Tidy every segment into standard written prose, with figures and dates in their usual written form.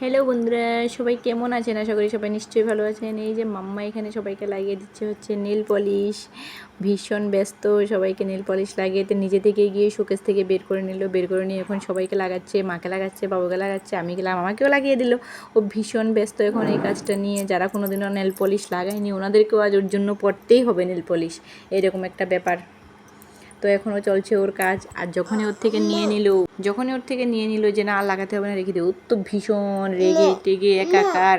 Hello বন্ধুরা, সবাই কেমন আছেন? আশা করি সবাই নিশ্চয়ই ভালো আছেন। এই যে মাম্মা এখানে সবাইকে লাগিয়ে দিচ্ছে হচ্ছে নেল পলিশ। ভীষণ ব্যস্ত, সবাইকে নেল পলিশ লাগিয়ে নিজে থেকে গিয়ে শোকেস থেকে বের করে নিল। বের করে নিয়ে এখন সবাইকে লাগাচ্ছে, মাকে লাগাচ্ছে, বাবুকে লাগাচ্ছে, আমি গেলাম আমাকেও লাগিয়ে দিল। ও ভীষণ ব্যস্ত এখন এই কাজটা নিয়ে। যারা কোনোদিনও নেল পলিশ লাগায়নি ওনাদেরকেও আজ ওর জন্য পড়তেই হবে নেল পলিশ, এরকম একটা ব্যাপার। তো এখনও চলছে ওর কাজ। আর যখনই ওর থেকে নিয়ে নিল যে না লাগাতে হবে না, রেখে দিও, ওর তো ভীষণ রেগে টেগে একাকার।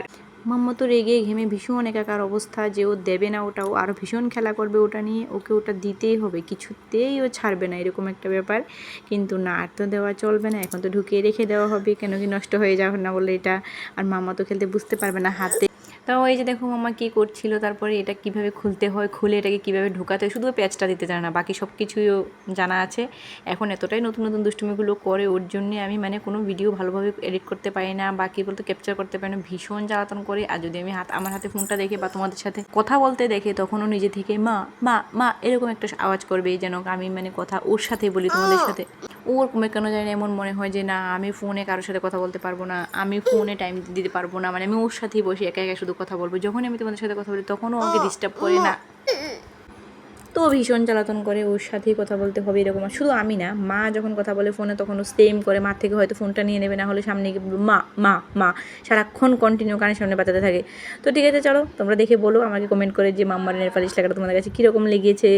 মাম্মা তো রেগে ঘেমে ভীষণ একাকার অবস্থা, যে ও দেবে না ওটা, ও আরও ভীষণ খেলা করবে ওটা নিয়ে, ওকে ওটা দিতেই হবে, কিছুতেই ও ছাড়বে না, এরকম একটা ব্যাপার। কিন্তু না, আর তো দেওয়া চলবে না, এখন তো ঢুকিয়ে রেখে দেওয়া হবে, কেন কি নষ্ট হয়ে যাবে না বলে এটা। আর মাম্মা তো খেলতে বুঝতে পারবে না হাতে। তাও এই যে দেখো মামা কী করছিল, তারপরে এটা কিভাবে খুলতে হয়, খুলে এটাকে কিভাবে ঢোকাতে হয়, শুধু প্যাচটা দিতে জানে না, বাকি সব কিছুই জানা আছে। এখন এতটাই নতুন নতুন দুষ্টুমিগুলো করে, ওর জন্যে আমি মানে কোনো ভিডিও ভালোভাবে এডিট করতে পারি না, বা কী বলতে ক্যাপচার করতে পারি না, ভীষণ জ্বালাতন করে। আর যদি আমি আমার হাতে ফোনটা দেখে বা তোমাদের সাথে কথা বলতে দেখে, তখনও নিজে থেকে মা মা মা এরকম একটা আওয়াজ করবে, যেন আমি মানে কথা ওর সাথে বলি তোমাদের সাথে। ওর কেন জানি না এমন মনে হয় যে না, আমি ফোনে কারোর সাথে কথা বলতে পারবো না, আমি ফোনে টাইম দিতে পারবো না, মানে আমি ওর সাথেই বসে একা একা শুধু কথা বলবো। যখনই আমি তোমাদের সাথে কথা বলি তখনও আমাকে ডিস্টার্ব করে না, তো ভীষণ জ্বালাতন করে, ওর সাথেই কথা বলতে হবে এরকম। আর শুধু আমি না, মা যখন কথা বলে ফোনে তখনও সেম করে, মার থেকে হয়তো ফোনটা নিয়ে নেবে, না হলে সামনে গিয়ে মা মা মা সারাক্ষণ কন্টিনিউ কানের সামনে বাজাতে থাকে। তো ঠিক আছে, চলো তোমরা দেখে বলো আমাকে কমেন্ট করে যে মাম্মার নেল পালিশ লাগাটা তোমাদের কাছে কীরকম লেগেছে।